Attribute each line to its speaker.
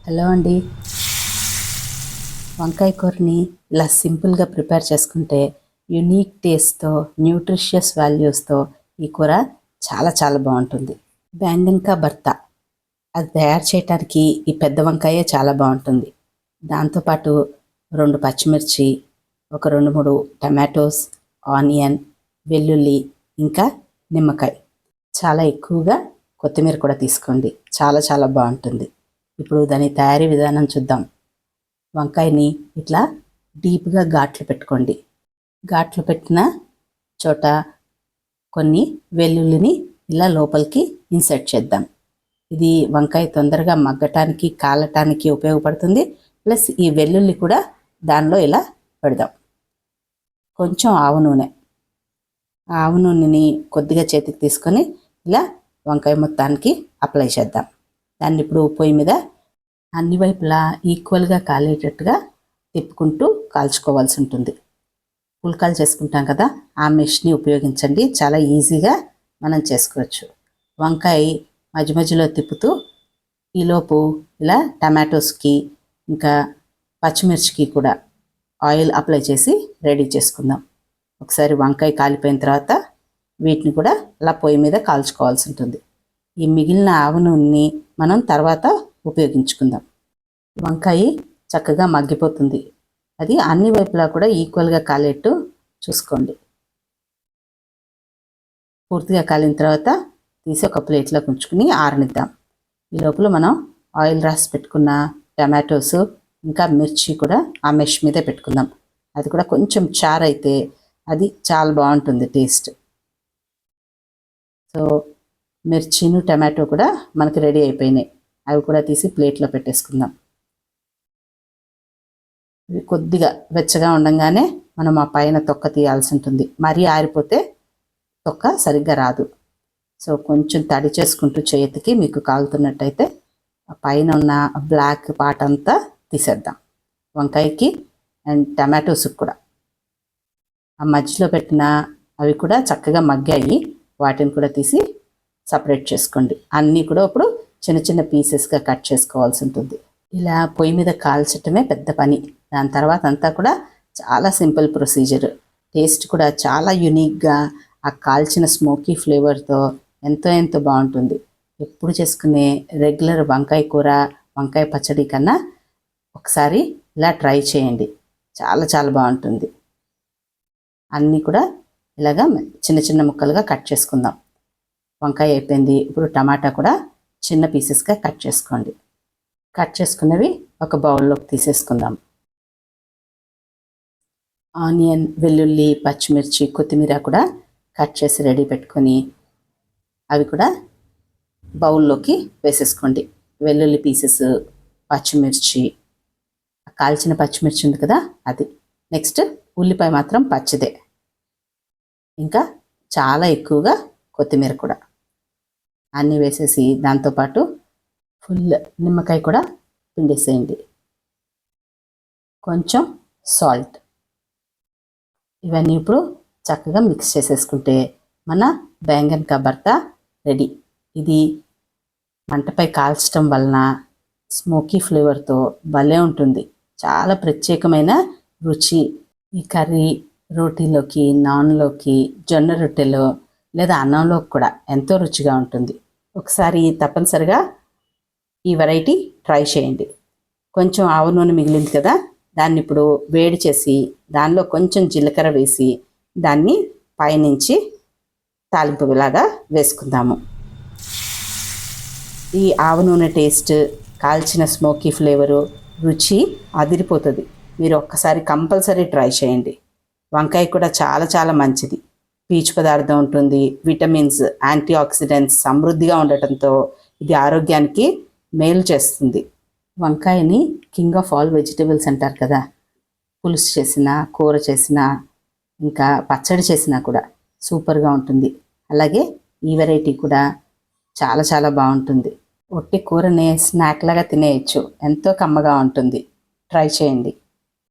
Speaker 1: Hello అండి. వంకాయ కూరని ఇలా సింపుల్గా ప్రిపేర్ చేసుకుంటే యునీక్ టేస్ట్తో న్యూట్రిషియస్ వాల్యూస్తో ఈ కూర చాలా చాలా బాగుంటుంది. బ్యాంగన్ కా భర్త అది తయారు చేయడానికి ఈ పెద్ద వంకాయ చాలా బాగుంటుంది. దాంతోపాటు 2 పచ్చిమిర్చి, ఒక 2-3 టమాటోస్, ఆనియన్, వెల్లుల్లి, ఇంకా నిమ్మకాయ, చాలా ఎక్కువగా కొత్తిమీర కూడా తీసుకోండి. చాలా చాలా బాగుంటుంది. ఇప్పుడు దాని తయారీ విధానం చూద్దాం. వంకాయని ఇట్లా డీప్గా ఘాట్లు పెట్టుకోండి. ఘాట్లు పెట్టిన చోట కొన్ని వెల్లుల్లిని ఇలా లోపలికి ఇన్సర్ట్ చేద్దాం. ఇది వంకాయ తొందరగా మగ్గటానికి కాలటానికి ఉపయోగపడుతుంది. ప్లస్ ఈ వెల్లుల్లి కూడా దానిలో ఇలా పెడదాం. కొంచెం ఆవు నూనెని కొద్దిగా చేతికి తీసుకొని ఇలా వంకాయ మొత్తానికి అప్లై చేద్దాం. దాన్ని ఇప్పుడు పొయ్యి మీద అన్ని వైపులా ఈక్వల్గా కాలేటట్టుగా తిప్పుకుంటూ కాల్చుకోవాల్సి ఉంటుంది. పుల్కాలు చేసుకుంటాం కదా, ఆ మెష్ని ఉపయోగించండి. చాలా ఈజీగా మనం చేసుకోవచ్చు. వంకాయ మధ్య మధ్యలో తిప్పుతూ ఈలోపు ఇలా టమాటోస్కి ఇంకా పచ్చిమిర్చికి కూడా ఆయిల్ అప్లై చేసి రెడీ చేసుకుందాం. ఒకసారి వంకాయ కాలిపోయిన తర్వాత వీటిని కూడా అలా పొయ్యి మీద కాల్చుకోవాల్సి ఉంటుంది. ఈ మిగిలిన ఆవు నూనెని మనం తర్వాత ఉపయోగించుకుందాం. వంకాయ చక్కగా మగ్గిపోతుంది. అది అన్ని వైపులా కూడా ఈక్వల్గా కాలేట్టు చూసుకోండి. పూర్తిగా కాలిన తర్వాత తీసి ఒక ప్లేట్లోకి ఉంచుకుని ఆరనిద్దాం. ఈ లోపల మనం ఆయిల్ రాసి పెట్టుకున్న టమాటోస్ ఇంకా మిర్చి కూడా ఆ మెష్ మీదే పెట్టుకుందాం. అది కూడా కొంచెం చారు అయితే అది చాలా బాగుంటుంది టేస్ట్. సో మిర్చిను టమాటో కూడా మనకి రెడీ అయిపోయినాయి. అవి కూడా తీసి ప్లేట్లో పెట్టేసుకుందాం. ఇవి కొద్దిగా వెచ్చగా ఉండగానే మనం ఆ పైన తొక్క తీయాల్సి ఉంటుంది. మరీ ఆరిపోతే తొక్క సరిగ్గా రాదు. సో కొంచెం తడి చేసుకుంటూ చేతికి మీకు కాలుతున్నట్టయితే ఆ పైన ఉన్న బ్లాక్ పార్ట్ అంతా తీసేద్దాం. వంకాయకి అండ్ టమాటోస్కి కూడా ఆ మధ్యలో పెట్టిన అవి కూడా చక్కగా మగ్గాయి. వాటిని కూడా తీసి సపరేట్ చేసుకోండి. అన్నీ కూడా ఇప్పుడు చిన్న చిన్న పీసెస్గా కట్ చేసుకోవాల్సి ఉంటుంది. ఇలా పొయ్యి మీద కాల్చటమే పెద్ద పని. దాని తర్వాత అంతా కూడా చాలా సింపుల్ ప్రొసీజర్. టేస్ట్ కూడా చాలా యూనిక్గా ఆ కాల్చిన స్మోకీ ఫ్లేవర్తో ఎంతో ఎంతో బాగుంటుంది. ఎప్పుడు చేసుకునే రెగ్యులర్ వంకాయ కూర, వంకాయ పచ్చడి కన్నా ఒకసారి ఇలా ట్రై చేయండి. చాలా చాలా బాగుంటుంది. అన్నీ కూడా ఇలాగా చిన్న చిన్న ముక్కలుగా కట్ చేసుకుందాం. వంకాయ అయిపోయింది. ఇప్పుడు టమాటా కూడా చిన్న పీసెస్గా కట్ చేసుకోండి. కట్ చేసుకున్నవి ఒక బౌల్లోకి తీసేసుకుందాం. ఆనియన్, వెల్లుల్లి, పచ్చిమిర్చి, కొత్తిమీర కూడా కట్ చేసి రెడీ పెట్టుకొని అవి కూడా బౌల్లోకి వేసేసుకోండి. వెల్లుల్లి పీసెస్, పచ్చిమిర్చి, కాల్చిన పచ్చిమిర్చి ఉంది కదా అది. నెక్స్ట్ ఉల్లిపాయ మాత్రం పచ్చిదే. ఇంకా చాలా ఎక్కువగా కొత్తిమీర కూడా అన్నీ వేసేసి దాంతోపాటు ఫుల్ నిమ్మకాయ కూడా పిండేసేయండి. కొంచెం సాల్ట్, ఇవన్నీ ఇప్పుడు చక్కగా మిక్స్ చేసేసుకుంటే మన బ్యాంగన్ కా భర్త రెడీ. ఇది మంటపై కాల్చడం వలన స్మోకీ ఫ్లేవర్తో భలే ఉంటుంది. చాలా ప్రత్యేకమైన రుచి. ఈ కర్రీ రోటీలోకి, నాన్లోకి, జొన్న రొట్టెలో లేదా అన్నంలోకి కూడా ఎంతో రుచిగా ఉంటుంది. ఒకసారి తప్పనిసరిగా ఈ వెరైటీ ట్రై చేయండి. కొంచెం ఆవు నూనె మిగిలింది కదా, దాన్ని ఇప్పుడు వేడి చేసి దానిలో కొంచెం జీలకర్ర వేసి దాన్ని పైనుంచి తాలింపులాగా వేసుకుందాము. ఈ ఆవు నూనె టేస్ట్, కాల్చిన స్మోకీ ఫ్లేవరు, రుచి అదిరిపోతుంది. మీరు ఒక్కసారి కంపల్సరీ ట్రై చేయండి. వంకాయ కూడా చాలా చాలా మంచిది. పీచు పదార్థం ఉంటుంది. విటమిన్స్, యాంటీ ఆక్సిడెంట్స్ సమృద్ధిగా ఉండటంతో ఇది ఆరోగ్యానికి మేలు చేస్తుంది. వంకాయని కింగ్ ఆఫ్ ఆల్ వెజిటేబుల్స్ అంటారు కదా. పులుసు చేసినా, కూర చేసినా, ఇంకా పచ్చడి చేసినా కూడా సూపర్గా ఉంటుంది. అలాగే ఈ వెరైటీ కూడా చాలా చాలా బాగుంటుంది. ఒట్టి కూరని స్నాక్ లాగా తినేయచ్చు. ఎంతో కమ్మగా ఉంటుంది. ట్రై చేయండి.